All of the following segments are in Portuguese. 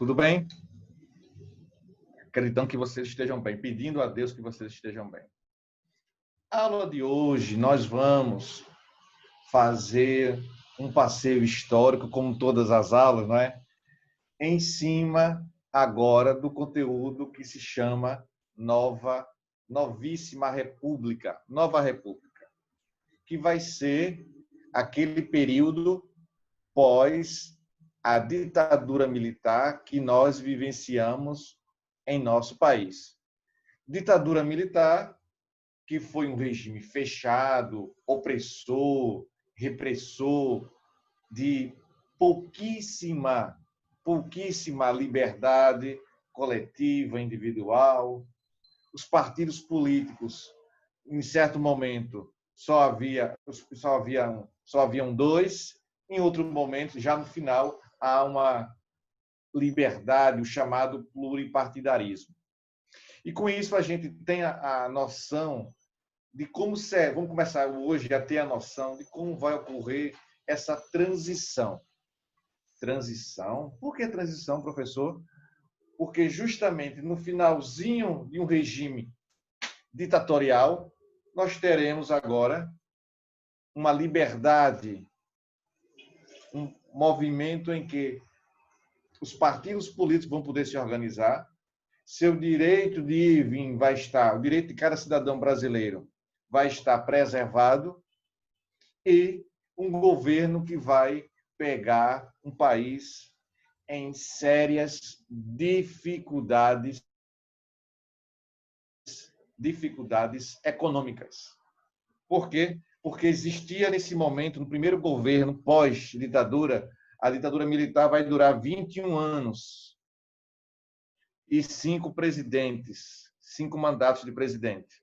Tudo bem? Acreditando que vocês estejam bem, pedindo a Deus que vocês estejam bem. A aula de hoje, nós vamos fazer um passeio histórico, como todas as aulas, não é? Em cima, agora, do conteúdo que se chama Novíssima República, Nova República, que vai ser aquele período pós a ditadura militar que nós vivenciamos em nosso país. Ditadura militar, que foi um regime fechado, opressor, repressor, de pouquíssima liberdade coletiva, individual. Os partidos políticos, em certo momento, só haviam dois, em outro momento, já no final, há uma liberdade, o chamado pluripartidarismo. E com isso a gente tem a noção de como vamos começar hoje a ter a noção de como vai ocorrer essa transição. Transição? Por que transição, professor? Porque justamente no finalzinho de um regime ditatorial, nós teremos agora uma liberdade, um movimento em que os partidos políticos vão poder se organizar, seu direito de ir e vir vai estar, o direito de cada cidadão brasileiro vai estar preservado e um governo que vai pegar um país em sérias dificuldades econômicas. Por quê? Porque existia nesse momento, no primeiro governo pós-ditadura, a ditadura militar vai durar 21 anos e 5 presidentes, 5 mandatos de presidente.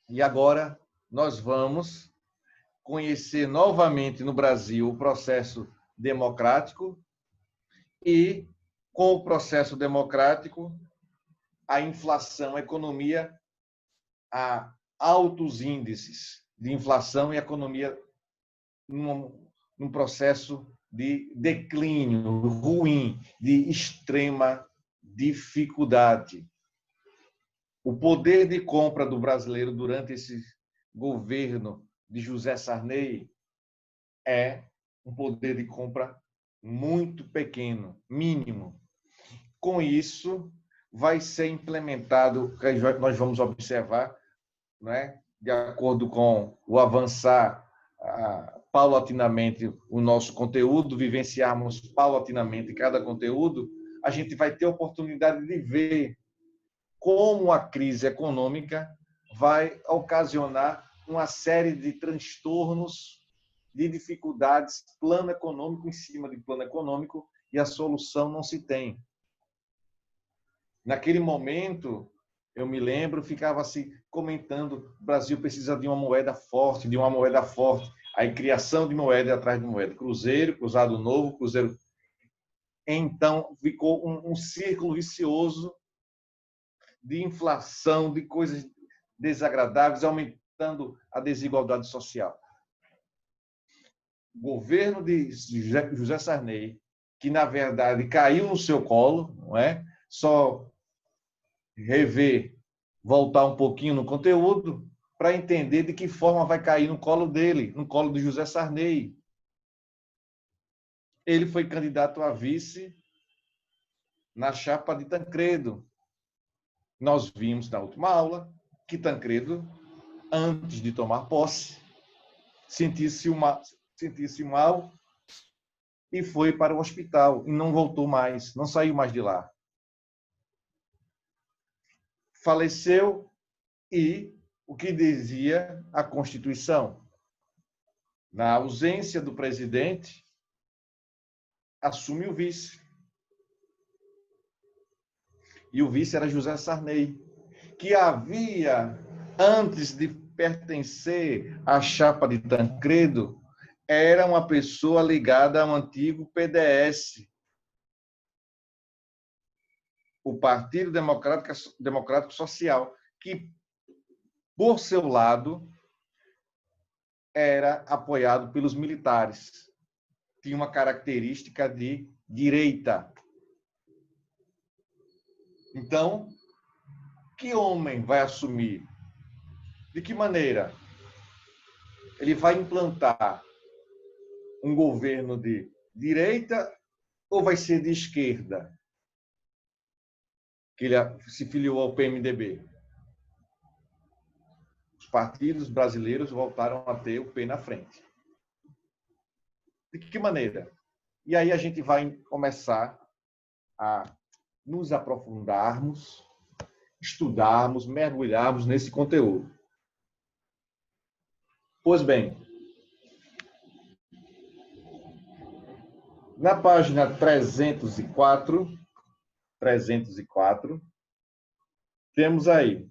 E agora nós vamos conhecer novamente no Brasil o processo democrático e, com o processo democrático, a inflação, a economia, a altos índices de inflação e economia num processo de declínio ruim, de extrema dificuldade. O poder de compra do brasileiro durante esse governo de José Sarney é um poder de compra muito pequeno, mínimo. Com isso, vai ser implementado, nós vamos observar, né, de acordo com o avançar paulatinamente o nosso conteúdo, vivenciarmos paulatinamente cada conteúdo, a gente vai ter a oportunidade de ver como a crise econômica vai ocasionar uma série de transtornos, de dificuldades, plano econômico em cima de plano econômico, e a solução não se tem. Naquele momento, eu me lembro, ficava assim comentando, o Brasil precisa de uma moeda forte, de uma moeda forte. Aí criação de moeda atrás de moeda, cruzeiro, cruzado novo, cruzeiro. Então ficou um círculo vicioso de inflação, de coisas desagradáveis, aumentando a desigualdade social. O governo de José Sarney, que na verdade caiu no seu colo, não é? Só rever, voltar um pouquinho no conteúdo para entender de que forma vai cair no colo dele, no colo de José Sarney. Ele foi candidato a vice na chapa de Tancredo. Nós vimos na última aula que Tancredo, antes de tomar posse, sentiu-se mal e foi para o hospital e não voltou mais, não saiu mais de lá. Faleceu e o que dizia a Constituição? Na ausência do presidente, assume o vice. E o vice era José Sarney, que havia, antes de pertencer à chapa de Tancredo, era uma pessoa ligada ao antigo PDS, o Partido Democrático Social, que, por seu lado, era apoiado pelos militares. Tinha uma característica de direita. Então, que homem vai assumir? De que maneira? Ele vai implantar um governo de direita ou vai ser de esquerda? Que ele se filiou ao PMDB. Os partidos brasileiros voltaram a ter o pé na frente. De que maneira? E aí a gente vai começar a nos aprofundarmos, estudarmos, mergulharmos nesse conteúdo. Pois bem, na página 304, temos aí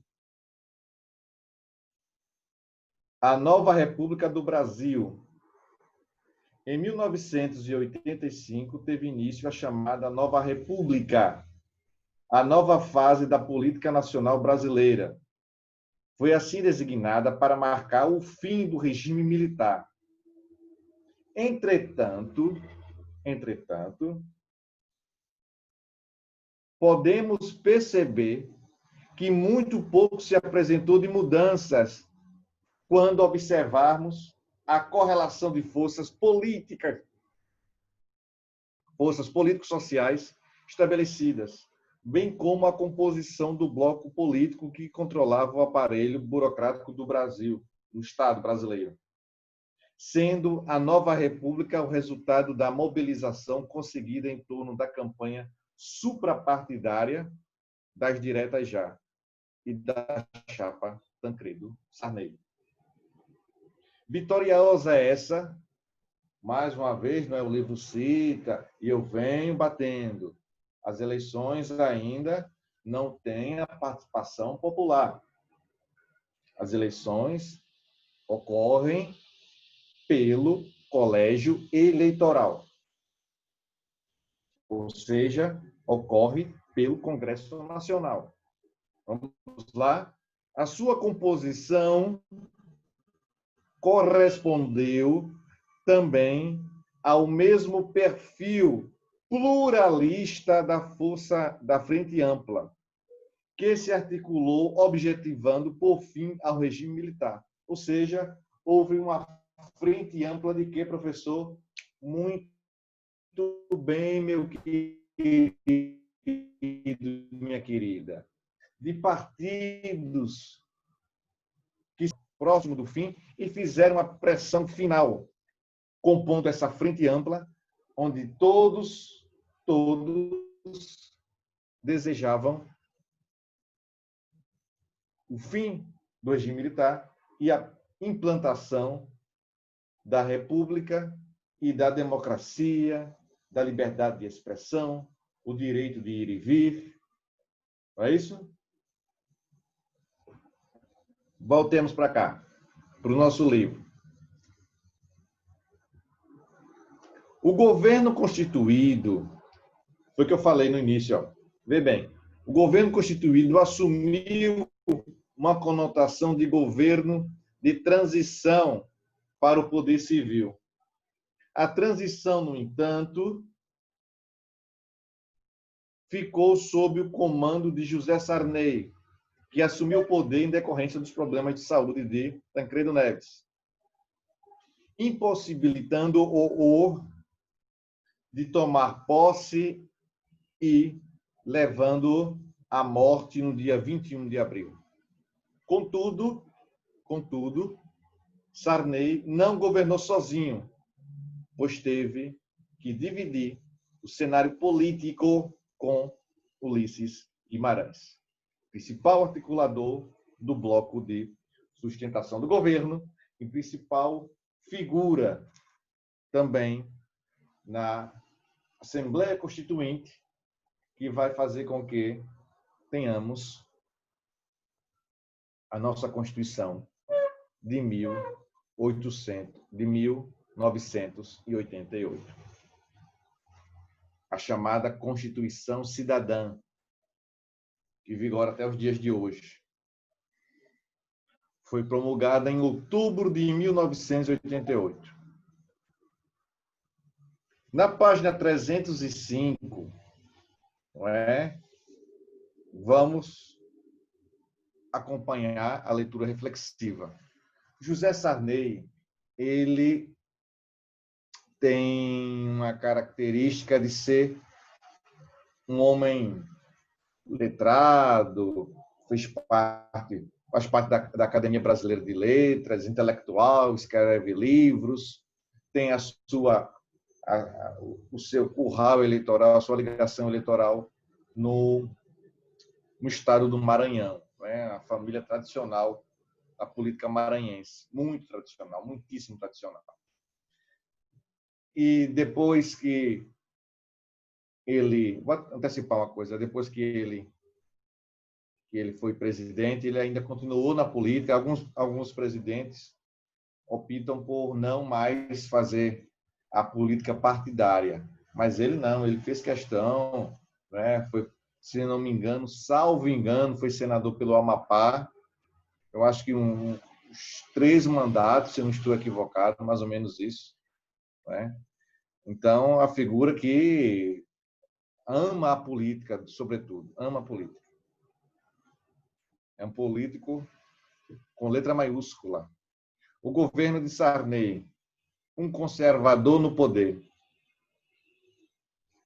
a Nova República do Brasil. Em 1985, teve início a chamada Nova República, a nova fase da política nacional brasileira. Foi assim designada para marcar o fim do regime militar. Entretanto, podemos perceber que muito pouco se apresentou de mudanças quando observarmos a correlação de forças político-sociais estabelecidas, bem como a composição do bloco político que controlava o aparelho burocrático do Brasil, do Estado brasileiro, sendo a nova república o resultado da mobilização conseguida em torno da campanha suprapartidária das diretas já e da chapa Tancredo Sarney. Vitoriosa essa, mais uma vez, não é, o livro cita, e eu venho batendo. As eleições ainda não têm a participação popular. As eleições ocorrem pelo colégio eleitoral. Ou seja, ocorre pelo Congresso Nacional. Vamos lá. A sua composição correspondeu também ao mesmo perfil pluralista da força da Frente Ampla, que se articulou objetivando por fim ao regime militar. Ou seja, houve uma frente ampla de quê, professor? Muito bem, meu querido, minha querida. De partidos que próximo do fim e fizeram a pressão final, compondo essa frente ampla, onde todos desejavam o fim do regime militar e a implantação da república e da democracia, da liberdade de expressão, o direito de ir e vir. Não é isso? Voltemos para cá, para o nosso livro. O governo constituído, foi o que eu falei no início, ó. Vê bem, o governo constituído assumiu uma conotação de governo de transição para o poder civil. A transição, no entanto, ficou sob o comando de José Sarney, que assumiu o poder em decorrência dos problemas de saúde de Tancredo Neves, impossibilitando-o de tomar posse e levando-o à morte no dia 21 de abril. Contudo, Sarney não governou sozinho, pois teve que dividir o cenário político com Ulisses Guimarães, principal articulador do bloco de sustentação do governo e principal figura também na Assembleia Constituinte, que vai fazer com que tenhamos a nossa Constituição de 1988, a chamada Constituição Cidadã, que vigora até os dias de hoje. Foi promulgada em outubro de 1988. Na página 305, não é? Vamos acompanhar a leitura reflexiva. José Sarney, ele tem uma característica de ser um homem letrado, faz parte da Academia Brasileira de Letras, intelectual, escreve livros, tem o seu curral eleitoral, a sua ligação eleitoral no estado do Maranhão, né? A família tradicional da política maranhense, muito tradicional, muitíssimo tradicional. E depois que vou antecipar uma coisa, depois que ele foi presidente, ele ainda continuou na política. Alguns presidentes optam por não mais fazer a política partidária, mas ele não, ele fez questão, né? Foi, se não me engano, salvo engano, foi senador pelo Amapá. Eu acho que uns 3 mandatos, se eu não estou equivocado, mais ou menos isso, né? Então, a figura que ama a política, sobretudo, ama a política. É um político com letra maiúscula. O governo de Sarney, um conservador no poder.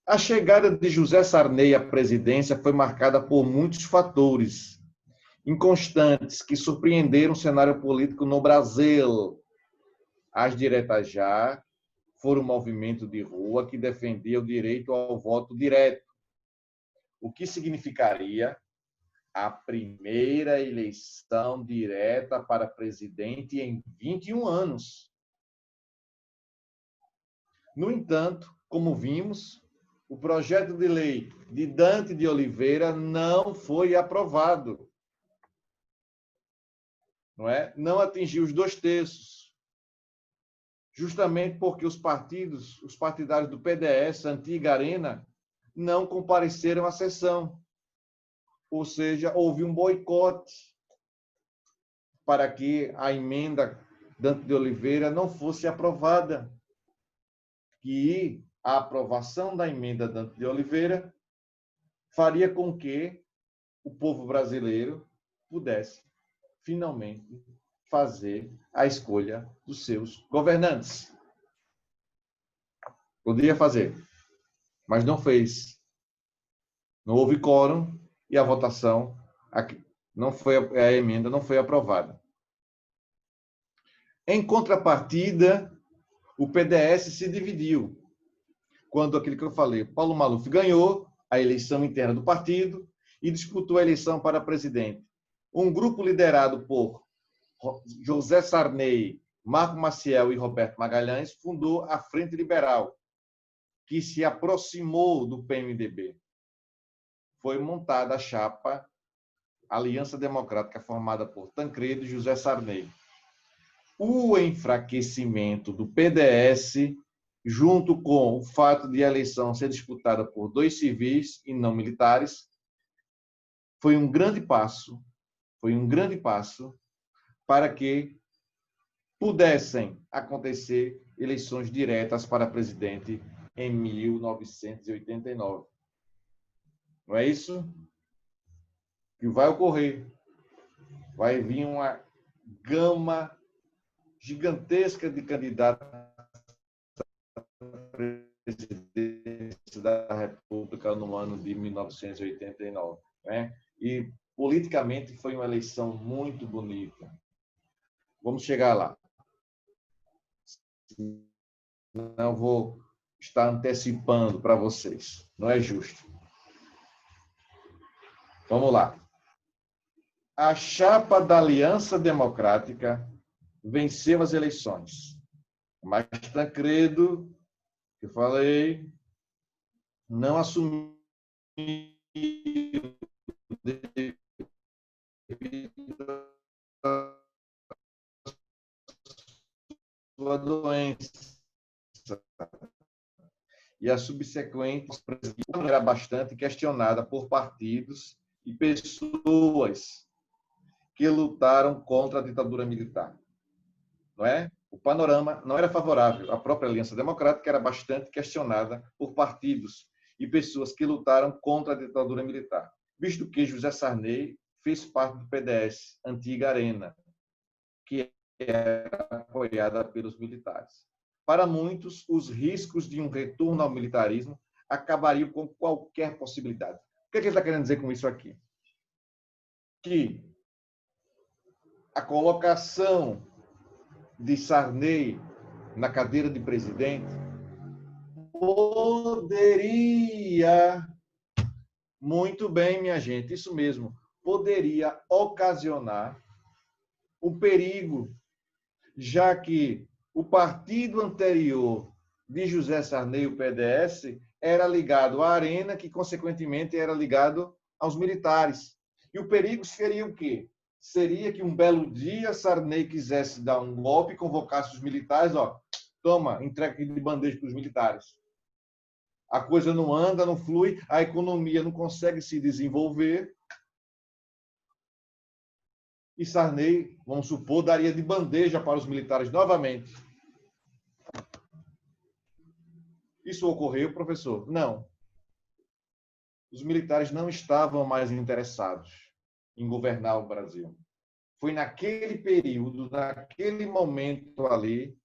A chegada de José Sarney à presidência foi marcada por muitos fatores inconstantes que surpreenderam o cenário político no Brasil. As diretas já foram um movimento de rua que defendia o direito ao voto direto, o que significaria a primeira eleição direta para presidente em 21 anos. No entanto, como vimos, o projeto de lei de Dante de Oliveira não foi aprovado. Não é? Não atingiu os 2/3. Justamente porque os partidários do PDS, antiga Arena, não compareceram à sessão. Ou seja, houve um boicote para que a emenda Dante de Oliveira não fosse aprovada. E a aprovação da emenda Dante de Oliveira faria com que o povo brasileiro pudesse, finalmente, fazer a escolha dos seus governantes. Poderia fazer, mas não fez. Não houve quórum e a votação, a emenda não foi aprovada. Em contrapartida, o PDS se dividiu. Quando aquilo que eu falei, Paulo Maluf ganhou a eleição interna do partido e disputou a eleição para presidente. Um grupo liderado por José Sarney, Marco Maciel e Roberto Magalhães fundou a Frente Liberal, que se aproximou do PMDB. Foi montada a chapa Aliança Democrática, formada por Tancredo e José Sarney. O enfraquecimento do PDS, junto com o fato de a eleição ser disputada por 2 civis e não militares, foi um grande passo para que pudessem acontecer eleições diretas para presidente em 1989. Não é isso que vai ocorrer? Vai vir uma gama gigantesca de candidatos à presidência da República no ano de 1989. Né? E, politicamente, foi uma eleição muito bonita. Vamos chegar lá. Não vou estar antecipando para vocês. Não é justo. Vamos lá. A chapa da Aliança Democrática venceu as eleições. Mas Tancredo, que eu falei, não assumiu sua doença. E a subsequente era bastante questionada por partidos e pessoas que lutaram contra a ditadura militar. Não é? O panorama não era favorável à própria Aliança Democrática, que era bastante questionada por partidos e pessoas que lutaram contra a ditadura militar, visto que José Sarney fez parte do PDS, antiga Arena, que era apoiada pelos militares. Para muitos, os riscos de um retorno ao militarismo acabariam com qualquer possibilidade. O que ele está querendo dizer com isso aqui? Que a colocação de Sarney na cadeira de presidente poderia, muito bem, minha gente, isso mesmo, poderia ocasionar um perigo, já que o partido anterior de José Sarney, o PDS, era ligado à Arena, que, consequentemente, era ligado aos militares. E o perigo seria o quê? Seria que um belo dia Sarney quisesse dar um golpe e convocasse os militares, ó, toma, entrega aqui de bandeja para os militares. A coisa não anda, não flui, a economia não consegue se desenvolver. E Sarney, vamos supor, daria de bandeja para os militares novamente. Isso ocorreu, professor? Não. Os militares não estavam mais interessados em governar o Brasil. Foi naquele período, naquele momento ali,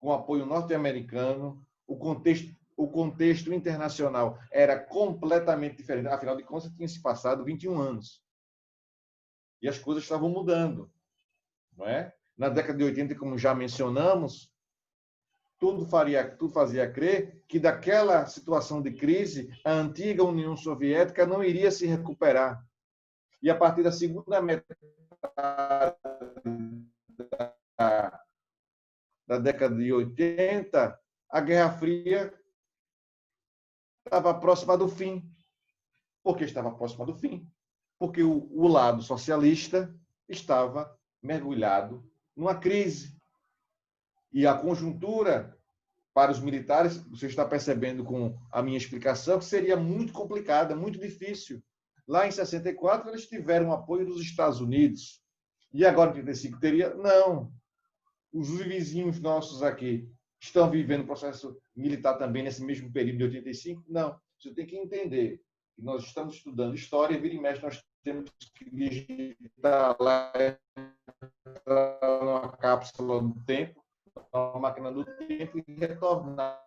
com apoio norte-americano, o contexto internacional era completamente diferente. Afinal de contas, tinha se passado 21 anos. E as coisas estavam mudando. Não é? Na década de 80, como já mencionamos, tudo fazia crer que daquela situação de crise, a antiga União Soviética não iria se recuperar. E a partir da segunda metade da década de 80, a Guerra Fria estava próxima do fim. Por que estava próxima do fim? Porque o lado socialista estava mergulhado numa crise. E a conjuntura para os militares, você está percebendo com a minha explicação, que seria muito complicada, muito difícil. Lá em 64, eles tiveram o apoio dos Estados Unidos. E agora, em 85, teria? Não. Os vizinhos nossos aqui estão vivendo o processo militar também nesse mesmo período de 85? Não. Você tem que entender que nós estamos estudando história, vira e mexe, nós temos que digitar lá numa cápsula do tempo, uma máquina do tempo e retornar.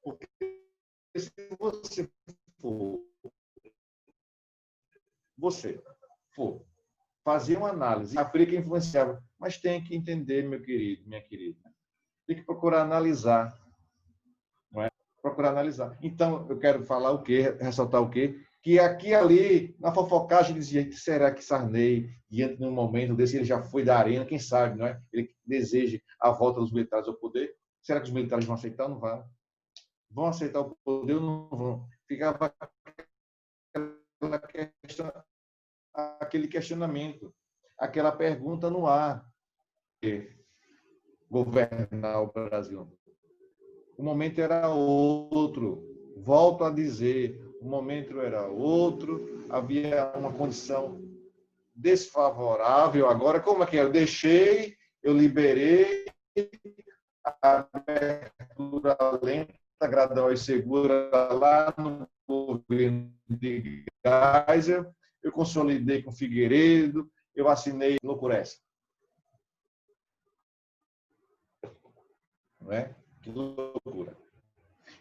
Porque se você for fazer uma análise, a África influenciava, mas tem que entender, meu querido, minha querida, tem que procurar analisar, não é? Procurar analisar. Então, eu quero falar o quê? Ressaltar o quê? Que aqui e ali, na fofocagem, dizia que será que Sarney, diante de um momento desse, ele já foi da Arena, quem sabe, não é? Ele deseja a volta dos militares ao poder. Será que os militares vão aceitar ou não vão? Vão aceitar o poder ou não vão? Ficava aquele questionamento, aquela pergunta no ar. Governar o Brasil. O momento era outro. Volto a dizer, o momento era outro. Havia uma condição desfavorável. Agora, como é que é? Eu deixei, eu liberei, a abertura lenta, gradual e segura lá no governo de Geisel, eu consolidei com Figueiredo, eu assinei loucura essa. Não é? Que loucura.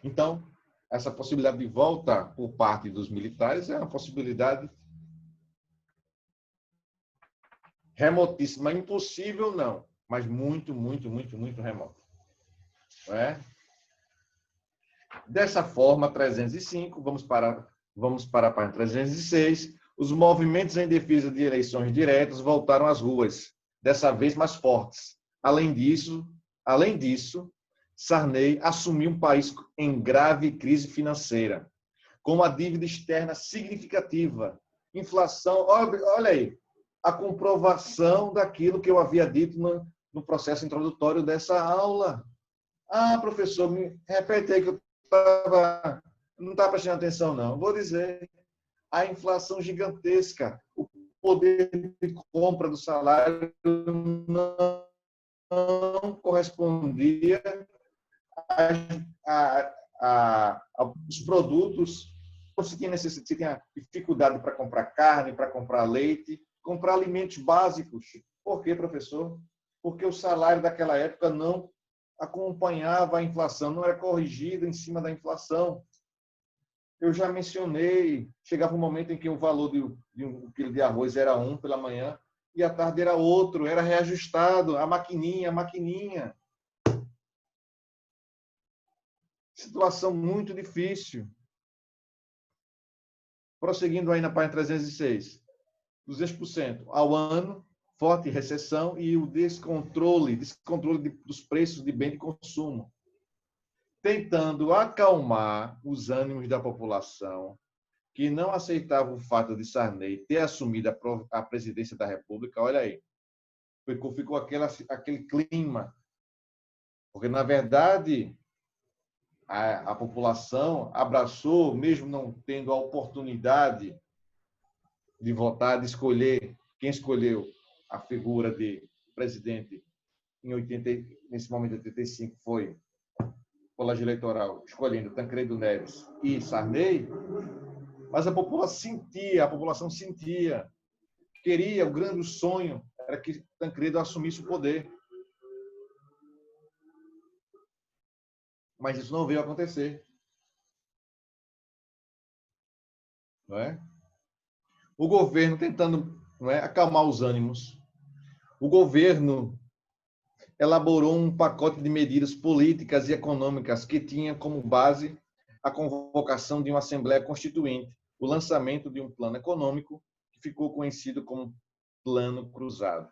Então, essa possibilidade de volta por parte dos militares é uma possibilidade remotíssima, impossível não, mas muito, muito, muito, muito remota. Não é? Dessa forma, 305, vamos para a página 306, os movimentos em defesa de eleições diretas voltaram às ruas, dessa vez mais fortes. Além disso, Sarney assumiu um país em grave crise financeira, com uma dívida externa significativa, inflação, olha aí, a comprovação daquilo que eu havia dito no processo introdutório dessa aula. Ah, professor, me repete aí que eu não estava prestando atenção, não. Vou dizer, a inflação gigantesca. O poder de compra do salário não correspondia aos produtos. Você tinha dificuldade para comprar carne, para comprar leite, comprar alimentos básicos. Por quê, professor? Porque o salário daquela época não acompanhava a inflação, não era corrigido em cima da inflação. Eu já mencionei, chegava um momento em que o valor de um quilo de arroz era 1 pela manhã e à tarde era outro, era reajustado, a maquininha. Situação muito difícil. Prosseguindo aí na página 306, 200% ao ano, forte recessão e o descontrole dos preços de bem de consumo, tentando acalmar os ânimos da população que não aceitava o fato de Sarney ter assumido a presidência da República. Olha aí, ficou aquele clima, porque, na verdade, a população abraçou, mesmo não tendo a oportunidade de votar, de escolher. Quem escolheu a figura de presidente nesse momento de 85 foi colégio eleitoral, escolhendo Tancredo Neves e Sarney, mas a população sentia, queria, o grande sonho era que Tancredo assumisse o poder. Mas isso não veio acontecer. Não é? O governo tentando, não é, acalmar os ânimos. O governo elaborou um pacote de medidas políticas e econômicas que tinha como base a convocação de uma Assembleia Constituinte, o lançamento de um plano econômico que ficou conhecido como Plano Cruzado.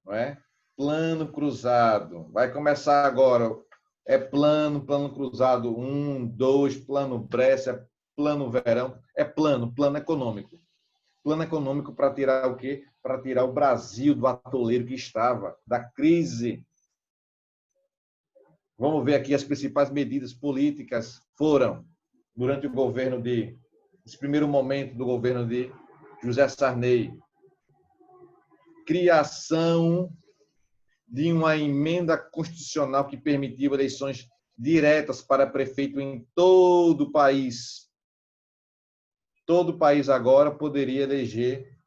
Não é? Plano Cruzado. Vai começar agora. É plano cruzado 1, 2, plano Brescia, plano verão. É plano econômico. Plano econômico para tirar o quê? Para tirar o Brasil do atoleiro que estava, da crise. Vamos ver aqui as principais medidas políticas foram, durante o governo esse primeiro momento do governo de José Sarney, criação de uma emenda constitucional que permitia eleições diretas para prefeito em todo o país. Todo o país agora poderia eleger,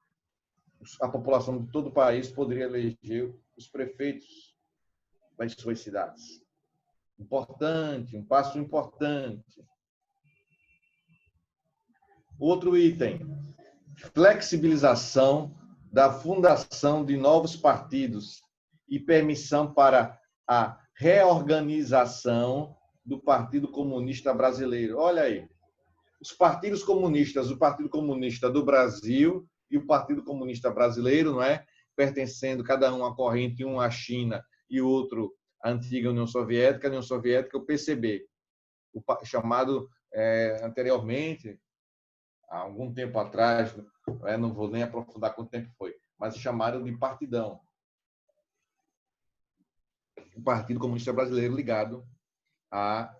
a população de todo o país poderia eleger os prefeitos das suas cidades. Importante, um passo importante. Outro item, flexibilização da fundação de novos partidos e permissão para a reorganização do Partido Comunista Brasileiro. Olha aí, os partidos comunistas, o Partido Comunista do Brasil e o Partido Comunista Brasileiro, não é? Pertencendo cada um à corrente, um à China e o outro à antiga União Soviética, o PCB, chamado anteriormente, há algum tempo atrás, não vou nem aprofundar quanto tempo foi, mas chamaram de Partidão. O Partido Comunista Brasileiro ligado à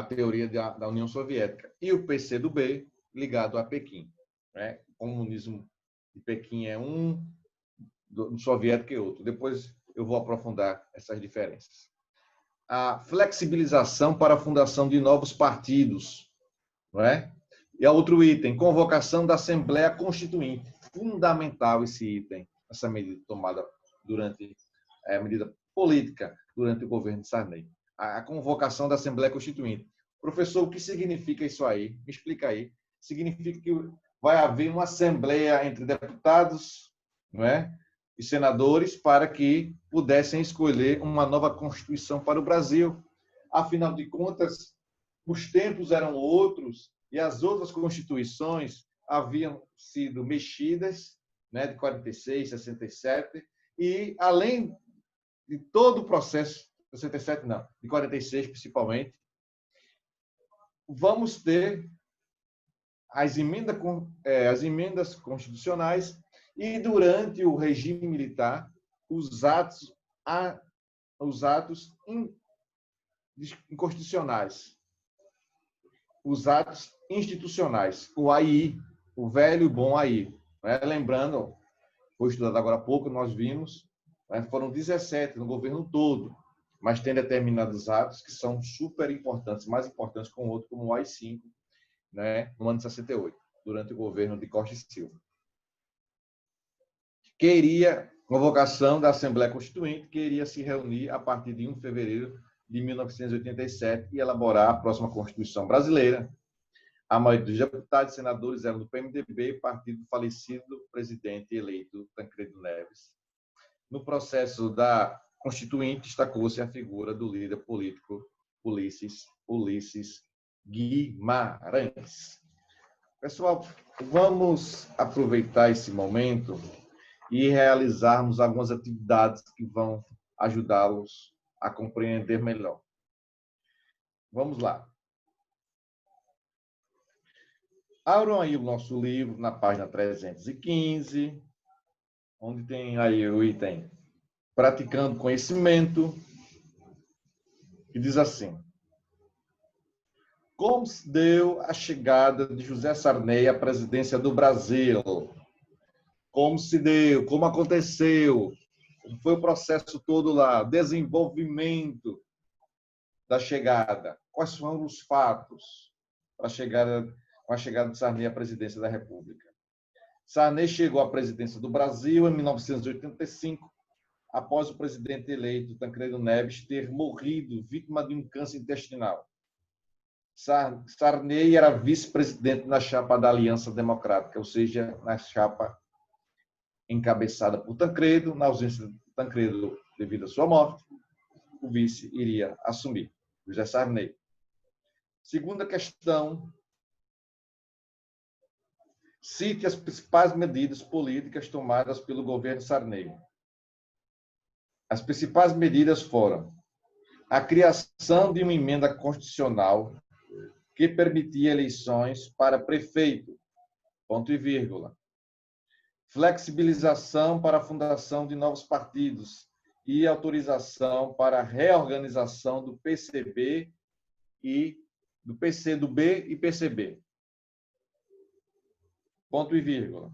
teoria da União Soviética. E o PCdoB ligado a Pequim. Né? O comunismo de Pequim é um, do soviético é outro. Depois eu vou aprofundar essas diferenças. A flexibilização para a fundação de novos partidos. Não é? E a outro item, convocação da Assembleia Constituinte. Fundamental esse item, essa medida tomada durante a medida política durante o governo de Sarney. A convocação da Assembleia Constituinte. Professor, o que significa isso aí? Me explica aí. Significa que vai haver uma assembleia entre deputados, não é? E senadores para que pudessem escolher uma nova Constituição para o Brasil. Afinal de contas, os tempos eram outros e as outras constituições haviam sido mexidas, né, de 46, 67, e além de todo o processo, 67 não, de 46 principalmente, vamos ter as emendas constitucionais e, durante o regime militar, os atos inconstitucionais, os atos institucionais, o AI, o velho e bom aí. Né? Lembrando, foi estudado agora há pouco, nós vimos, né? Foram 17 no governo todo, mas tem determinados atos que são super importantes, mais importantes que o outro, como o AI-5, né? No ano de 68, durante o governo de Costa e Silva. Queria convocação da Assembleia Constituinte, que iria se reunir a partir de 1 de fevereiro de 1987 e elaborar a próxima Constituição brasileira. A maioria dos deputados e senadores eram do PMDB, partido do falecido presidente eleito Tancredo Neves. No processo da Constituinte, destacou-se a figura do líder político Ulisses Guimarães. Pessoal, vamos aproveitar esse momento e realizarmos algumas atividades que vão ajudá-los a compreender melhor. Vamos lá. Abram aí o nosso livro na página 315, onde tem aí o item Praticando Conhecimento, que diz assim: como se deu a chegada de José Sarney à presidência do Brasil? Como se deu? Como aconteceu? Como foi o processo todo lá? Desenvolvimento da chegada. Quais foram os fatos para com a chegada de Sarney à presidência da República? Sarney chegou à presidência do Brasil em 1985, após o presidente eleito Tancredo Neves ter morrido vítima de um câncer intestinal. Sarney era vice-presidente na chapa da Aliança Democrática, ou seja, na chapa encabeçada por Tancredo. Na ausência de Tancredo devido à sua morte, o vice iria assumir, José Sarney. Segunda questão: cite as principais medidas políticas tomadas pelo governo Sarney. As principais medidas foram a criação de uma emenda constitucional que permitia eleições para prefeito, ponto e vírgula. Flexibilização para a fundação de novos partidos e autorização para a reorganização do PCB e do PCdoB e PCB. Ponto e vírgula.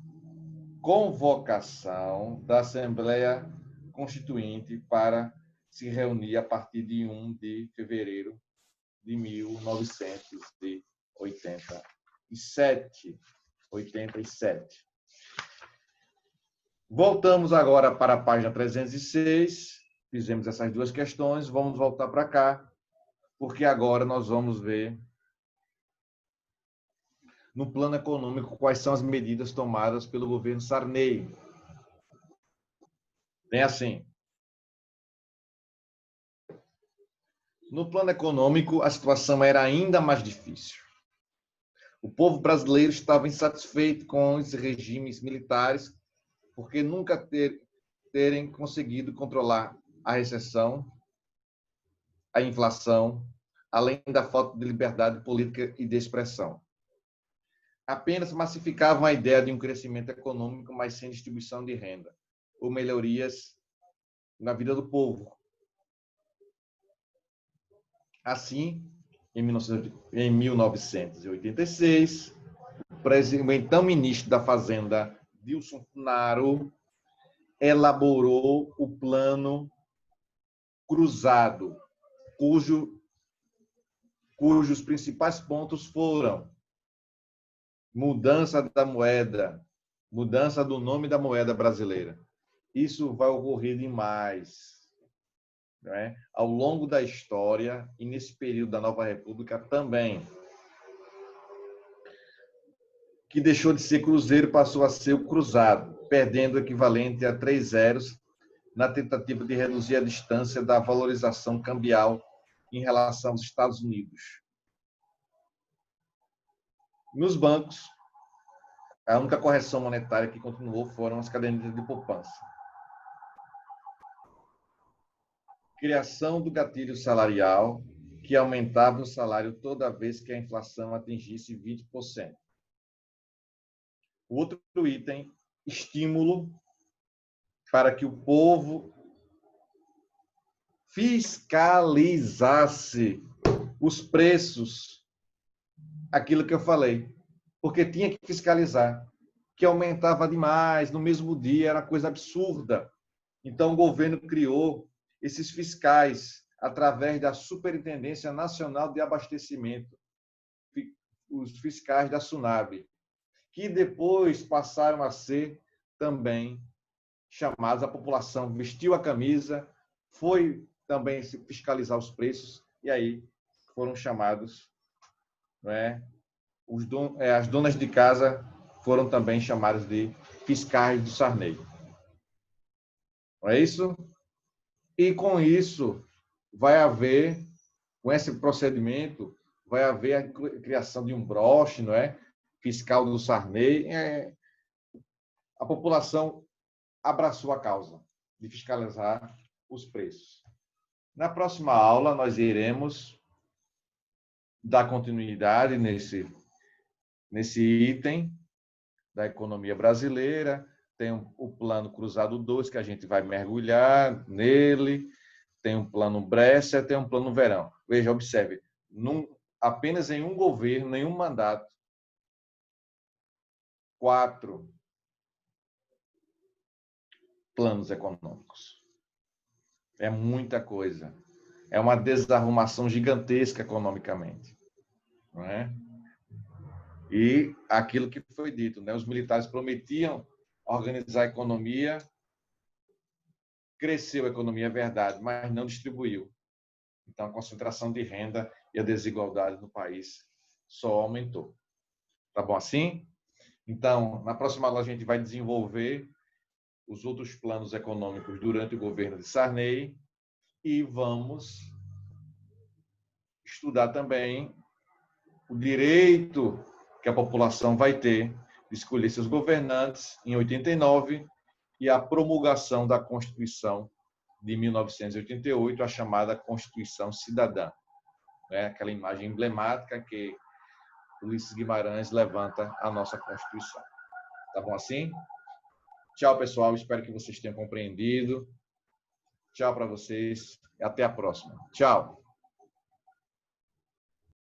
Convocação da Assembleia Constituinte para se reunir a partir de 1 de fevereiro de 1987. Voltamos agora para a página 306. Fizemos essas duas questões. Vamos voltar para cá, porque agora nós vamos ver no plano econômico quais são as medidas tomadas pelo governo Sarney. Tem assim: no plano econômico, a situação era ainda mais difícil. O povo brasileiro estava insatisfeito com os regimes militares porque nunca terem conseguido controlar a recessão, a inflação, além da falta de liberdade política e de expressão. Apenas massificavam a ideia de um crescimento econômico, mas sem distribuição de renda ou melhorias na vida do povo. Assim, em 1986, o então ministro da Fazenda, Dilson Funaro, elaborou o Plano Cruzado, cujos principais pontos foram mudança da moeda, mudança do nome da moeda brasileira. Isso vai ocorrer demais, né? Ao longo da história e nesse período da Nova República também. Que deixou de ser cruzeiro, passou a ser o cruzado, perdendo o equivalente a 3 zeros na tentativa de reduzir a distância da valorização cambial em relação aos Estados Unidos. Nos bancos, a única correção monetária que continuou foram as cadernetas de poupança. Criação do gatilho salarial, que aumentava o salário toda vez que a inflação atingisse 20%. O outro item, estímulo para que o povo fiscalizasse os preços, aquilo que eu falei. porque tinha que fiscalizar, que aumentava demais, no mesmo dia, era coisa absurda. Então, o governo criou esses fiscais através da Superintendência Nacional de Abastecimento, os fiscais da SUNAB, que depois passaram a ser também chamados, a população vestiu a camisa, foi também fiscalizar os preços, e aí foram chamados, não é? As donas de casa foram também chamadas de fiscais do Sarney. Não é isso? E com isso, vai haver, com esse procedimento, vai haver a criação de um broche, não é? Fiscal do Sarney. A população abraçou a causa de fiscalizar os preços. Na próxima aula, nós iremos dar continuidade nesse item da economia brasileira. Tem o Plano Cruzado 2, que a gente vai mergulhar nele. Tem um plano Brescia, tem um plano Verão. Veja, observe, apenas em um governo, em um mandato, 4 planos econômicos. É muita coisa. É uma desarrumação gigantesca economicamente. Não é? E aquilo que foi dito, né? Os militares prometiam organizar a economia, cresceu a economia, é verdade, mas não distribuiu. Então, a concentração de renda e a desigualdade no país só aumentou. Tá bom assim? Então, na próxima aula, a gente vai desenvolver os outros planos econômicos durante o governo de Sarney e vamos estudar também o direito que a população vai ter de escolher seus governantes em 89 e a promulgação da Constituição de 1988, a chamada Constituição Cidadã. É aquela imagem emblemática que Ulisses Guimarães levanta a nossa Constituição. Tá bom assim? Tchau, pessoal. Espero que vocês tenham compreendido. Tchau para vocês e até a próxima. Tchau.